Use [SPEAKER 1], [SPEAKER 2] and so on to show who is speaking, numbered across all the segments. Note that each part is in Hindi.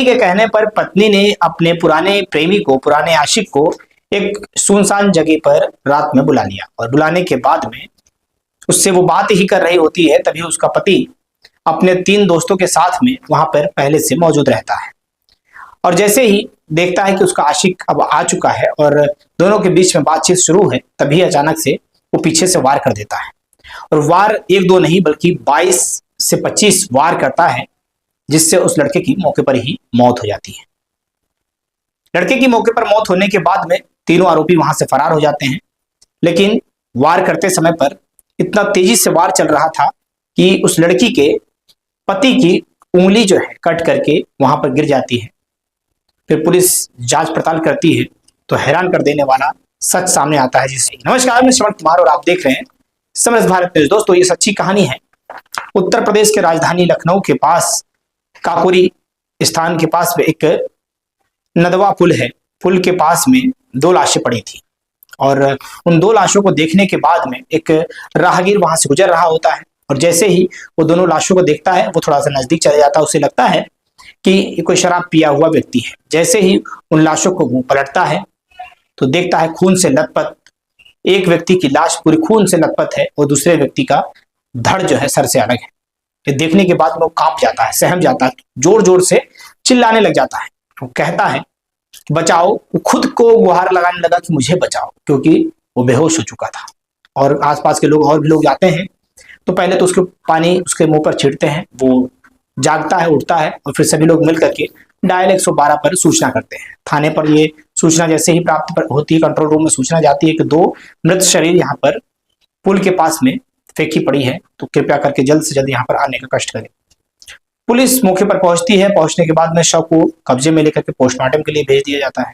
[SPEAKER 1] पति के कहने पर पत्नी ने अपने पुराने प्रेमी को, पुराने आशिक को एक सुनसान जगह पर रात में बुला लिया और बुलाने के बाद में उससे वो बात ही कर रही होती है, तभी उसका पति अपने 3 दोस्तों के साथ में वहां पर पहले से मौजूद रहता है और जैसे ही देखता है कि उसका आशिक अब आ चुका है और दोनों के बीच में बातचीत शुरू है, तभी अचानक से वो पीछे से वार कर देता है और वार 1-2 नहीं बल्कि 22 से 25 वार करता है, जिससे उस लड़के की मौके पर ही मौत हो जाती है। लड़के की मौके पर मौत होने के बाद में तीनों आरोपी वहां से फरार हो जाते हैं, लेकिन वार करते समय पर इतना तेजी से वार चल रहा था कि उस लड़की के पति की उंगली जो है कट करके वहां पर गिर जाती है। फिर पुलिस जांच पड़ताल करती है तो हैरान कर देने वाला सच सामने आता है। जिससे नमस्कार, मैं श्रवण कुमार और आप देख रहे हैं समृद्ध भारत न्यूज। दोस्तों, ये सच्ची कहानी है। उत्तर प्रदेश के राजधानी लखनऊ के पास काकोरी स्थान के पास में एक नदवा पुल है। पुल के पास में 2 लाशें पड़ी थी और उन 2 लाशों को देखने के बाद में एक राहगीर वहां से गुजर रहा होता है और जैसे ही वो दोनों लाशों को देखता है, वो थोड़ा सा नजदीक चले जाता है। उसे लगता है कि कोई शराब पिया हुआ व्यक्ति है। जैसे ही उन लाशों को वो पलटता है तो देखता है खून से लथपथ एक व्यक्ति की लाश पूरी खून से लथपथ है और दूसरे व्यक्ति का धड़ जो है सर से अलग है। ये देखने के बाद वो कांप जाता है, सहम जाता है, जोर जोर से चिल्लाने लग जाता है। वो कहता है बचाओ। वो खुद को गुहार लगाने लगा कि मुझे बचाओ, क्योंकि वो बेहोश हो चुका था और आसपास के लोग और भी लोग जाते हैं तो पहले तो उसके पानी उसके मुंह पर छिड़ते हैं। वो जागता है, उठता है और फिर सभी लोग मिल करके डायल 112 पर सूचना करते हैं। थाने पर ये सूचना जैसे ही प्राप्त होती है, कंट्रोल रूम में सूचना जाती है कि 2 मृत शरीर यहाँ पर पुल के पास में फेंकी पड़ी है, तो कृपया करके जल्द से जल्द यहाँ पर आने का कष्ट करें। पुलिस मौके पर पहुंचती है। पहुंचने के बाद में शव को कब्जे में लेकर के पोस्टमार्टम के लिए भेज दिया जाता है।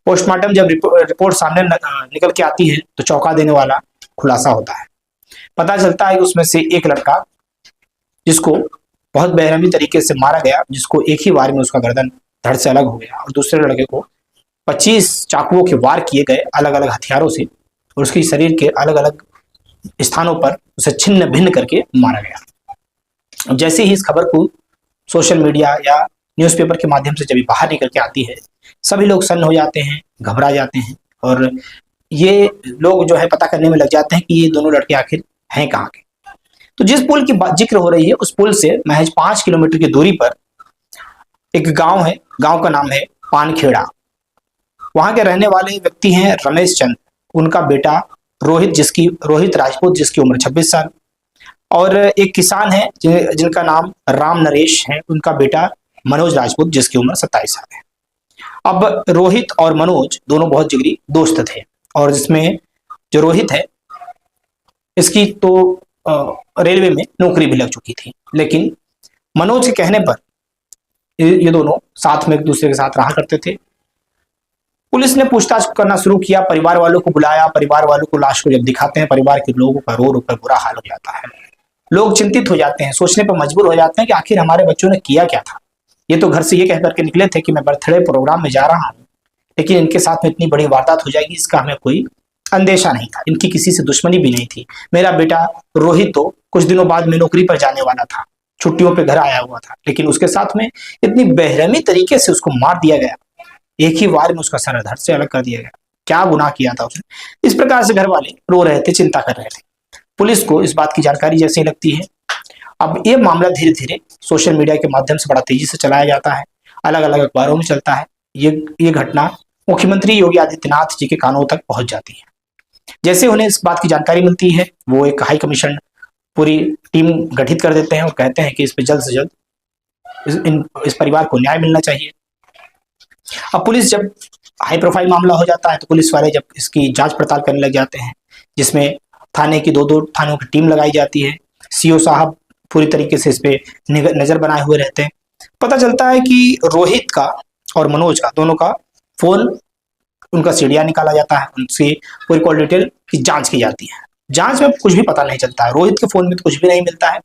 [SPEAKER 1] पोस्टमार्टम जब रिपोर्ट सामने निकल के आती है तो चौंका देने वाला खुलासा होता है। पता चलता है कि उसमें से एक लड़का जिसको बहुत बेरहमी तरीके से मारा गया, जिसको एक ही वार में उसका गर्दन धड़ से अलग हो गया और दूसरे लड़के को 25 चाकुओं के वार किए गए अलग अलग हथियारों से और उसके शरीर के अलग अलग स्थानों पर उसे छिन्न भिन्न करके मारा गया। जैसे ही इस खबर को सोशल मीडिया या न्यूज़पेपर के माध्यम से जब बाहर निकल के आती है, सभी लोग सन्न हो जाते हैं, घबरा जाते हैं और ये लोग जो है पता करने में लग जाते हैं कि ये दोनों लड़के आखिर हैं कहाँ के। तो जिस पुल की जिक्र हो रही है, उस पुल से महज 5 किलोमीटर की दूरी पर एक गांव है। गांव का नाम है पानखेड़ा। वहां के रहने वाले व्यक्ति हैं रमेश चंद, उनका बेटा रोहित राजपूत जिसकी उम्र 26 साल, और एक किसान है जिनका नाम राम नरेश है, उनका बेटा मनोज राजपूत जिसकी उम्र 27 साल है। अब रोहित और मनोज दोनों बहुत जिगरी दोस्त थे और जिसमें जो रोहित है इसकी तो रेलवे में नौकरी भी लग चुकी थी, लेकिन मनोज के कहने पर ये दोनों साथ में एक दूसरे के साथ रहा करते थे। पुलिस ने पूछताछ करना शुरू किया, परिवार वालों को बुलाया। परिवार वालों को लाश को जब दिखाते हैं, परिवार के लोगों का रो रो कर बुरा हाल हो जाता है। लोग चिंतित हो जाते हैं, सोचने पर मजबूर हो जाते हैं कि आखिर हमारे बच्चों ने किया क्या था। ये तो घर से ये कह करके निकले थे कि मैं बर्थडे प्रोग्राम में जा रहा हूँ, लेकिन इनके साथ में इतनी बड़ी वारदात हो जाएगी इसका हमें कोई अंदेशा नहीं था। इनकी किसी से दुश्मनी भी नहीं थी। मेरा बेटा रोहित तो कुछ दिनों बाद में नौकरी पर जाने वाला था, छुट्टियों पे घर आया हुआ था, लेकिन उसके साथ में इतनी बेरहमी तरीके से उसको मार दिया गया, एक ही वार में उसका सर धड़ से अलग कर दिया गया। क्या गुनाह किया था उसने। इस प्रकार से घर वाले रो रहे थे, चिंता कर रहे थे। पुलिस को इस बात की जानकारी जैसे ही लगती है, अब ये मामला धीरे धीरे सोशल मीडिया के माध्यम से बड़ा तेजी से चलाया जाता है, अलग अलग अखबारों में चलता है। ये घटना मुख्यमंत्री योगी आदित्यनाथ जी के कानों तक पहुंच जाती है। जैसे उन्हें इस बात की जानकारी मिलती है, वो एक हाई कमीशन पूरी टीम गठित कर देते हैं और कहते हैं कि इस पर जल्द से जल्द इस परिवार को न्याय मिलना चाहिए। अब पुलिस जब हाई प्रोफाइल मामला हो जाता है तो पुलिस वाले जब इसकी जांच पड़ताल करने लग जाते हैं, जिसमें थाने की 2-2 थानों की टीम लगाई जाती है। सीओ साहब पूरी तरीके से इस पे नजर बनाए हुए रहते हैं। पता चलता है कि रोहित का और मनोज का दोनों का फोन, उनका सीडिया निकाला जाता है, उनसे पूरी कॉल डिटेल की जांच की जाती है। जांच में कुछ भी पता नहीं चलता है। रोहित के फोन में तो कुछ भी नहीं मिलता है,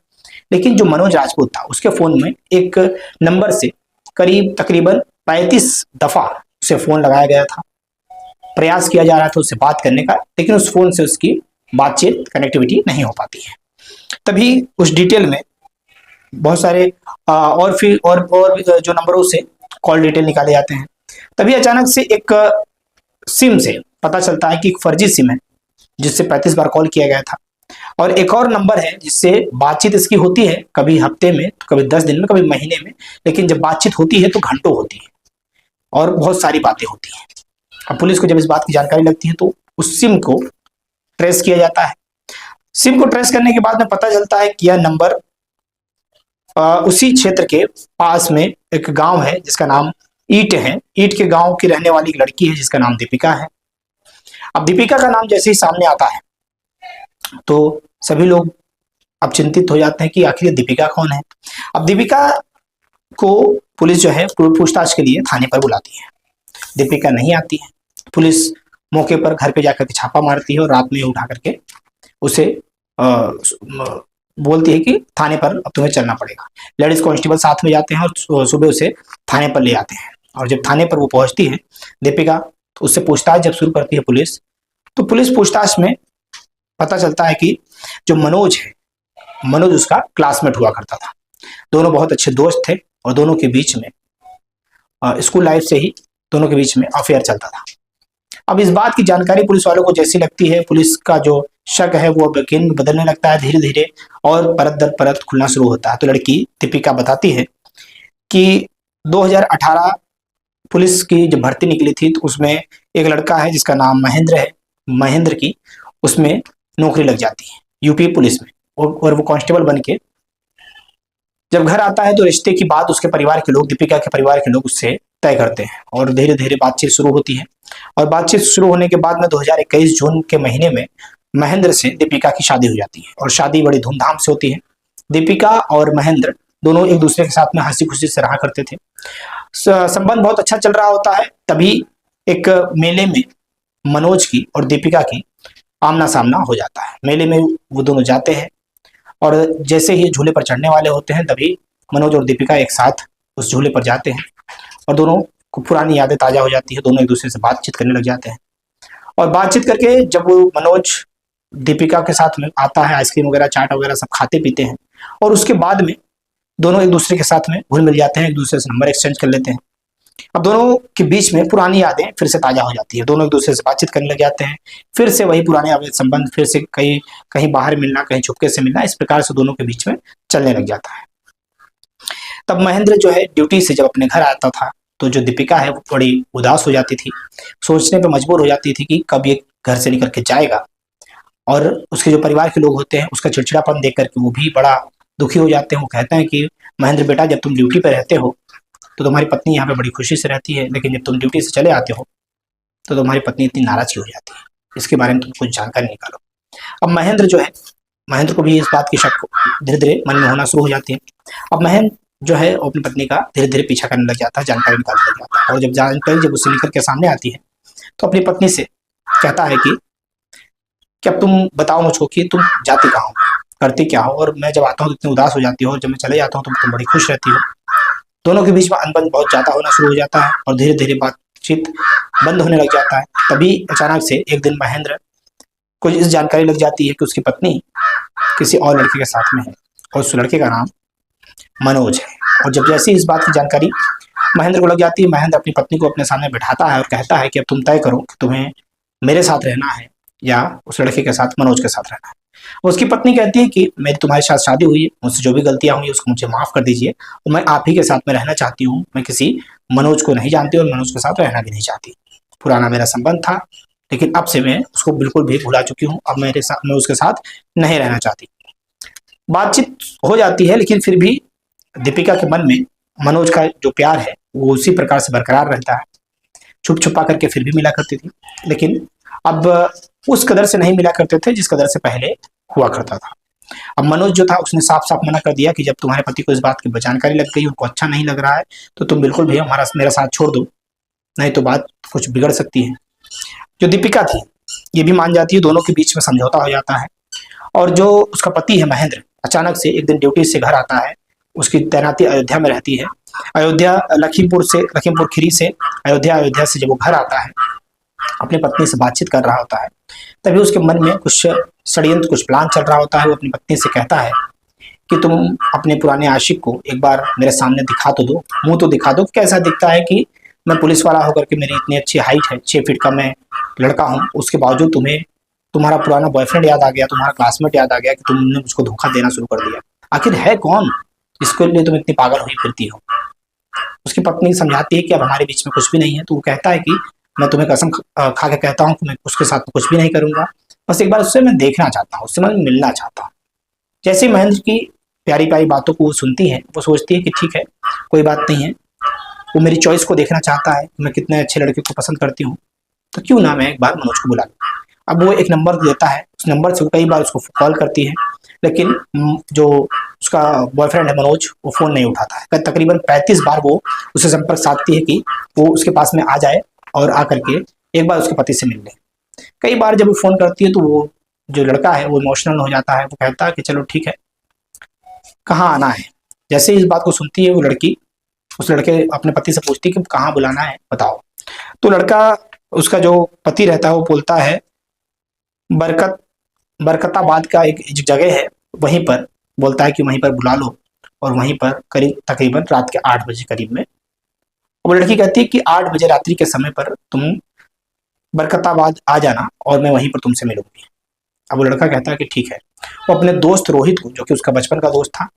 [SPEAKER 1] लेकिन जो मनोज राजपूत था उसके फोन में एक नंबर से तकरीबन 35 दफा उसे फोन लगाया गया था। प्रयास किया जा रहा था उससे बात करने का, लेकिन उस फोन से उसकी बातचीत कनेक्टिविटी नहीं हो पाती है। तभी उस डिटेल में बहुत सारे और जो नंबरों से कॉल डिटेल निकाले जाते हैं। तभी अचानक से एक सिम से पता चलता है कि एक फर्जी सिम है जिससे 35 बार कॉल किया गया था, और एक और नंबर है जिससे बातचीत इसकी होती है, कभी हफ्ते में, तो कभी 10 दिन में, कभी महीने में, लेकिन जब बातचीत होती है तो घंटों होती है और बहुत सारी बातें होती हैं। अब पुलिस को जब इस बात की जानकारी लगती है तो उस सिम को ट्रेस किया जाता है। सिम को ट्रेस करने के बाद में पता चलता है कि यह नंबर उसी क्षेत्र के पास में एक गांव है जिसका नाम ईट है। ईट के गांव की रहने वाली एक लड़की है जिसका नाम दीपिका है। अब दीपिका का नाम जैसे ही सामने आता है तो सभी लोग अब चिंतित हो जाते हैं कि आखिर ये दीपिका कौन है। अब दीपिका को पुलिस जो है पूछताछ के लिए थाने पर बुलाती है। दीपिका नहीं आती है। पुलिस मौके पर घर पे जाकर के छापा मारती है और रात में उठा करके उसे बोलती है कि थाने पर अब तुम्हें चलना पड़ेगा। लेडीज कांस्टेबल साथ में जाते हैं और सुबह उसे थाने पर ले आते हैं। और जब थाने पर वो पहुंचती है दीपिका, तो उससे पूछताछ जब शुरू करती है पुलिस, तो पुलिस पूछताछ में पता चलता है कि जो मनोज है, मनोज उसका क्लासमेट हुआ करता था। दोनों बहुत अच्छे दोस्त थे और दोनों के बीच में स्कूल लाइफ से ही दोनों के बीच में अफेयर चलता था। अब इस बात की जानकारी पुलिस वालों को जैसी लगती है, पुलिस का जो शक है वो यकीन बदलने लगता है धीरे धीरे और परत दर परत खुलना शुरू होता है। तो लड़की दीपिका बताती है कि 2018 पुलिस की जब भर्ती निकली थी तो उसमें एक लड़का है जिसका नाम महेंद्र है। महेंद्र की उसमें नौकरी लग जाती है यूपी पुलिस में, और वो कांस्टेबल बन के जब घर आता है तो रिश्ते की बात उसके परिवार के लोग, दीपिका के परिवार के लोग उससे तय करते हैं और धीरे धीरे बातचीत शुरू होती है। और बातचीत शुरू होने के बाद में 2021 जून के महीने में महेंद्र से दीपिका की शादी हो जाती है और शादी बड़ी धूमधाम से होती है। दीपिका और महेंद्र दोनों एक दूसरे के साथ में हंसी खुशी से रहा करते थे। संबंध बहुत अच्छा चल रहा होता है। तभी एक मेले में मनोज की और दीपिका की आमना सामना हो जाता है। मेले में वो दोनों जाते हैं और जैसे ही झूले पर चढ़ने वाले होते हैं तभी मनोज और दीपिका एक साथ उस झूले पर जाते हैं और दोनों को पुरानी यादें ताजा हो जाती है। दोनों एक दूसरे से बातचीत करने लग जाते हैं और बातचीत करके जब वो मनोज दीपिका के साथ में आता है, आइसक्रीम वगैरह चाट वगैरह सब खाते पीते हैं और उसके बाद में दोनों एक दूसरे के साथ में घुल मिल जाते हैं, एक दूसरे से नंबर एक्सचेंज कर लेते हैं। अब दोनों के बीच में पुरानी यादें फिर से ताजा हो जाती है। दोनों एक दूसरे से बातचीत करने लग जाते हैं, फिर से वही पुराने अवैध संबंध, फिर से कहीं कहीं बाहर मिलना, कहीं छुपके से मिलना, इस प्रकार से दोनों के बीच में चलने लग जाता है। तब महेंद्र जो है ड्यूटी से जब अपने घर आता था तो जो दीपिका है वो बड़ी उदास हो जाती थी, सोचने पर मजबूर हो जाती थी कि कब ये घर से निकल के जाएगा। और उसके जो परिवार के लोग होते हैं उसका चिड़चिड़ापन देख करके वो भी बड़ा दुखी हो जाते हैं। वो कहते हैं कि महेंद्र बेटा, जब तुम ड्यूटी पर रहते हो तो तुम्हारी पत्नी यहाँ पे बड़ी खुशी से रहती है, लेकिन जब तुम ड्यूटी से चले आते हो तो तुम्हारी पत्नी इतनी नाराज क्यों हो जाती है, इसके बारे में तुम कुछ जानकारी निकालो। अब महेंद्र जो है, महेंद्र को भी इस बात की शक धीरे धीरे मन में होना शुरू हो जाती है। अब महेंद्र जो है अपनी पत्नी का धीरे धीरे पीछा करने लग जाता है, जानकारी निकालने लग जाता है। और जब जानकारी जब उससे निकल के सामने आती है तो अपनी पत्नी से कहता है कि अब तुम बताओ मुझको कि तुम जाती कहाँ हो, करती क्या हो, और मैं जब आता हूँ तो इतनी उदास हो जाती हो और जब मैं चले जाता हूँ तो तुम बड़ी खुश रहती हो। दोनों के बीच में अनबन बहुत ज्यादा होना शुरू हो जाता है और धीरे धीरे बातचीत बंद होने लग जाता है। तभी अचानक से एक दिन महेंद्र को इस जानकारी लग जाती है कि उसकी पत्नी किसी और लड़के के साथ में है और उस लड़के का नाम मनोज है। और जब जैसी इस बात की जानकारी महेंद्र को लग जाती है, महेंद्र अपनी पत्नी को अपने सामने बैठाता है और कहता है कि अब तुम तय करो कि तुम्हें मेरे साथ रहना है या उस लड़के के साथ, मनोज के साथ रहना है। उसकी पत्नी कहती है कि मेरी तुम्हारे साथ शादी हुई है, मुझसे जो भी गलतियां हुई उसको मुझे माफ कर दीजिए और मैं आप ही के साथ में रहना चाहती हूँ। मैं किसी मनोज को नहीं जानती और मनोज के साथ रहना भी नहीं चाहती। पुराना मेरा संबंध था लेकिन अब से मैं उसको बिल्कुल भी भुला चुकी हूँ। अब मैं उसके साथ नहीं रहना चाहती। बातचीत हो जाती है लेकिन फिर भी दीपिका के मन में मनोज का जो प्यार है वो उसी प्रकार से बरकरार रहता है। छुप छुपा करके फिर भी मिला करती थी, लेकिन अब उस कदर से नहीं मिला करते थे जिस कदर से पहले हुआ करता था। अब मनोज जो था उसने साफ साफ मना कर दिया कि जब तुम्हारे पति को इस बात की जानकारी लग गई, उनको अच्छा नहीं लग रहा है, तो तुम बिल्कुल भी मेरा साथ छोड़ दो, नहीं तो बात कुछ बिगड़ सकती है। जो दीपिका थी ये भी मान जाती है, दोनों के बीच में समझौता हो जाता है। और जो उसका पति है महेंद्र, अचानक से एक दिन ड्यूटी से घर आता है। उसकी तैनाती अयोध्या में रहती है। अयोध्या लखीमपुर खीरी से अयोध्या से जब वो घर आता है अपनी पत्नी से बातचीत कर रहा होता है, तभी उसके मन में कुछ षड्यंत्र, कुछ प्लान चल रहा होता है। वो अपनी पत्नी से कहता है कि तुम अपने पुराने आशिक को एक बार मेरे सामने दिखा तो दो, मुंह तो दिखा दो, कैसा दिखता है कि मैं पुलिस वाला होकर के मेरी इतनी अच्छी हाइट है, 6 फीट का मैं लड़का हूँ, उसके बावजूद तुम्हें तुम्हारा पुराना बॉयफ्रेंड याद आ गया, तुम्हारा क्लासमेट याद आ गया कि तुमने मुझको धोखा देना शुरू कर दिया। आखिर है कौन इसके लिए तुम इतनी पागल हुई फिरती हो? उसकी पत्नी समझाती है कि अब हमारे बीच में कुछ भी नहीं है। तो वो कहता है कि मैं तुम्हें कसम खा के कहता हूँ कि मैं उसके साथ कुछ भी नहीं करूंगा, बस एक बार उससे मैं देखना चाहता हूँ, उससे मैं मिलना चाहता हूँ। जैसे महेंद्र की प्यारी प्यारी बातों को वो सुनती है, वो सोचती है कि ठीक है, कोई बात नहीं है, वो मेरी चॉइस को देखना चाहता है, मैं कितने अच्छे लड़के को पसंद करती हूँ, तो क्यों ना मैं एक बार मनोज को बुला लूँ। अब वो एक नंबर देता है, उस नंबर से वो कई बार उसको कॉल करती है, लेकिन जो उसका बॉयफ्रेंड है मनोज, वो फ़ोन नहीं उठाता है। तकरीबन 35 बार वो उसे संपर्क साधती है कि वो उसके पास में आ जाए और आकर के एक बार उसके पति से मिल ले। कई बार जब वो फ़ोन करती है तो वो जो लड़का है वो इमोशनल हो जाता है, वो कहता है कि चलो ठीक है, कहाँ आना है। जैसे इस बात को सुनती है वो लड़की, उस लड़के अपने पति से पूछती है कि कहाँ बुलाना है बताओ। तो लड़का, उसका जो पति रहता है, वो बोलता है बरकताबाद का एक जगह है, वहीं पर, बोलता है कि वहीं पर बुला लो, और वहीं पर करीब तकरीबन रात के 8 बजे करीब में। वो लड़की कहती है कि 8 बजे रात्रि के समय पर तुम बरकताबाद आ जाना और मैं वहीं पर तुमसे मिलूंगी। अब वो लड़का कहता है कि ठीक है। वो अपने दोस्त रोहित को, जो कि उसका बचपन का दोस्त था,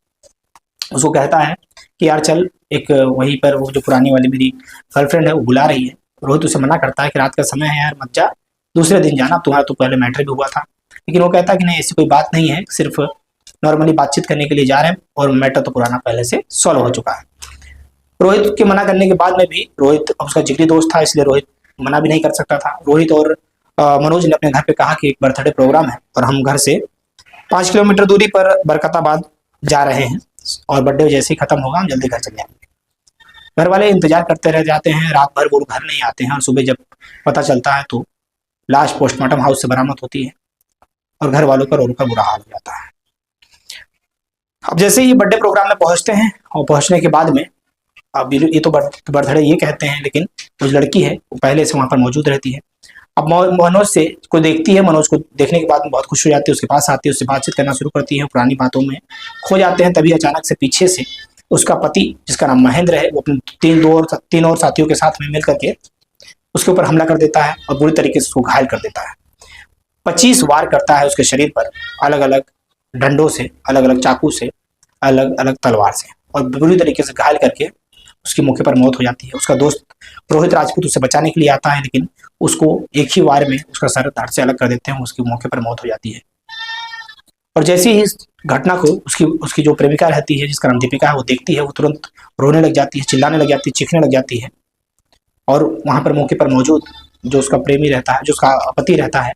[SPEAKER 1] उसको कहता है कि यार चल, एक वहीं पर वो जो पुरानी वाली मेरी गर्लफ्रेंड है वो बुला रही है। रोहित उसे मना करता है कि रात का समय है यार, मत जा, दूसरे दिन जाना, तुम्हारा तो पहले मैटर भी हुआ था। लेकिन वो कहता है कि नहीं, ऐसी कोई बात नहीं है, सिर्फ नॉर्मली बातचीत करने के लिए जा रहे हैं और मैटर तो पुराना पहले से सॉल्व हो चुका है। रोहित के मना करने के बाद में भी, रोहित उसका जिगरी दोस्त था इसलिए रोहित मना भी नहीं कर सकता था। रोहित और मनोज ने अपने घर पे कहा कि एक बर्थडे प्रोग्राम है और हम घर से 5 किलोमीटर दूरी पर बरकताबाद जा रहे हैं, और बर्थडे जैसे ही खत्म होगा हम जल्दी घर चले जाएंगे। घर वाले इंतजार करते रह जाते हैं, रात भर वो घर नहीं आते हैं, और सुबह जब पता चलता है तो लाश पोस्टमार्टम हाउस से बरामद होती है और घर वालों का रो का बुरा हाल हो जाता है। अब जैसे ही बर्थडे प्रोग्राम में पहुंचते हैं, और पहुंचने के बाद में, अब ये तो बर्थडे ये कहते हैं, लेकिन जो लड़की है वो पहले से वहां पर मौजूद रहती है। अब मनोज से को देखती है, मनोज को देखने के बाद में बहुत खुश हो जाती है, उसके पास आती है, उससे बातचीत करना शुरू करती है, पुरानी बातों में खो जाते हैं। तभी अचानक से पीछे से उसका पति, जिसका नाम महेंद्र है, वो अपने तीन और साथियों के साथ में मिल करके उसके ऊपर हमला कर देता है और बुरी तरीके से उसको घायल कर देता है। 25 वार करता है उसके शरीर पर, अलग अलग डंडों से, अलग अलग चाकू से, अलग अलग तलवार से, और बुरी तरीके से घायल करके उसके मौके पर मौत हो जाती है। उसका दोस्त रोहित राजपूत उसे बचाने के लिए आता है, लेकिन उसको एक ही वार में उसका सर धड़ से अलग कर देते हैं, उसके मौके पर मौत हो जाती है। और जैसे ही इस घटना को उसकी जो प्रेमिका रहती है, जिसका नाम दीपिका है, वो देखती है, वो तुरंत रोने लग जाती है, चिल्लाने लग जाती है, चीखने लग जाती है। और वहां पर मौके पर मौजूद जो उसका प्रेमी रहता है, जो उसका पति रहता है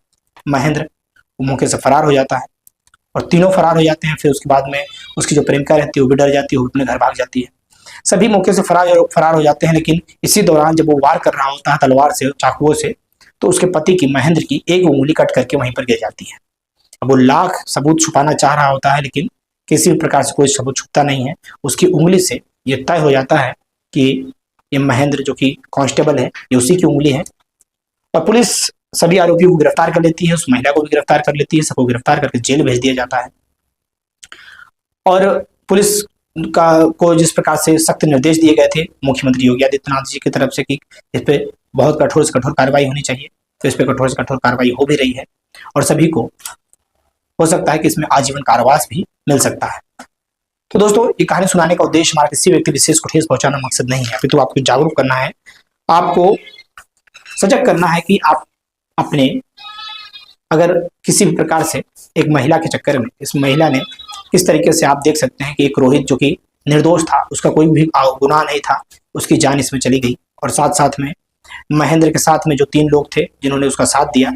[SPEAKER 1] महेंद्र, वो मौके से फरार हो जाता है, और तीनों फरार हो जाते हैं। फिर उसके बाद में उसकी जो प्रेमिका रहती है वो भी डर जाती है, वो अपने घर भाग जाती है। सभी मौके से फरार हो जाते हैं, लेकिन इसी दौरान जब वो वार कर रहा होता है तलवार से, चाकुओं से, तो उसके पति की, महेंद्र की, एक उंगली कट करके वहीं पर गिर जाती है। अब वो लाख सबूत छुपाना चाह रहा होता है, लेकिन किसी भी प्रकार से कोई सबूत छुपता नहीं है। उसकी उंगली से ये तय हो जाता है कि ये महेंद्र, जो कि कांस्टेबल है, ये उसी की उंगली है। और पुलिस सभी आरोपियों को गिरफ्तार कर लेती है, उस महिला को भी गिरफ्तार कर लेती है, सबको गिरफ्तार करके जेल भेज दिया जाता है। और पुलिस को जिस प्रकार से सख्त निर्देश दिए गए थे मुख्यमंत्री योगी आदित्यनाथ जी की तरफ से कि इस पे बहुत कठोर से कठोर कार्रवाई होनी चाहिए, तो इस पे कठोर से कठोर कार्रवाई हो भी रही है, और सभी को हो सकता है कि इसमें आजीवन कारावास भी मिल सकता है। तो दोस्तों, ये कहानी सुनाने का उद्देश्य हमारा किसी व्यक्ति विशेष को ठेस पहुंचाना मकसद नहीं है, अभी तो आपको जागरूक करना है, आपको सजग करना है कि आप अपने, अगर किसी भी प्रकार से एक महिला के चक्कर में, इस महिला ने किस तरीके से, आप देख सकते हैं कि एक रोहित जो कि निर्दोष था, उसका कोई भी गुनाह नहीं था, उसकी जान इसमें चली गई। और साथ साथ में महेंद्र के साथ में जो 3 लोग थे जिन्होंने उसका साथ दिया,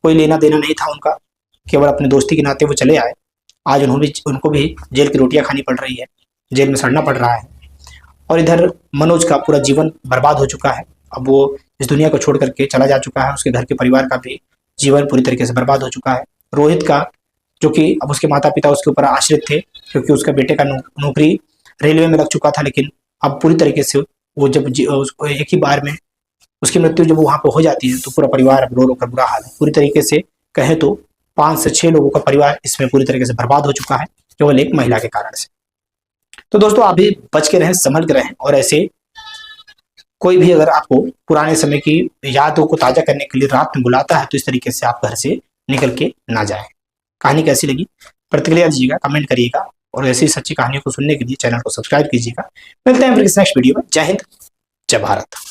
[SPEAKER 1] कोई लेना देना नहीं था उनका, केवल अपने दोस्ती के नाते वो चले आए। आज उनको भी जेल की रोटियां खानी पड़ रही है, जेल में सड़ना पड़ रहा है। और इधर मनोज का पूरा जीवन बर्बाद हो चुका है, अब वो इस दुनिया को छोड़ करके चला जा चुका है, उसके घर के परिवार का भी जीवन पूरी तरीके से बर्बाद हो चुका है। रोहित का, जो कि अब उसके माता पिता उसके ऊपर आश्रित थे, क्योंकि उसके बेटे का नौकरी रेलवे में लग चुका था, लेकिन अब पूरी तरीके से वो जब एक ही बार में उसकी मृत्यु जब वहां पर हो जाती है, तो पूरा परिवार अब रो रो कर बुरा हाल है। पूरी तरीके से कहें तो 5 से 6 लोगों का परिवार इसमें पूरी तरीके से बर्बाद हो चुका है केवल एक महिला के कारण से। तो दोस्तों आप भी बच के रहें, संभल के रहें, और ऐसे कोई भी अगर आपको पुराने समय की यादों को ताजा करने के लिए रात में बुलाता है तो इस तरीके से आप घर से निकल के ना जाएं। कहानी कैसी लगी प्रतिक्रिया दीजिएगा, कमेंट करिएगा, और ऐसी सच्ची कहानियों को सुनने के लिए चैनल को सब्सक्राइब कीजिएगा। मिलते हैं फिर नेक्स्ट वीडियो में। जय हिंद, जय भारत।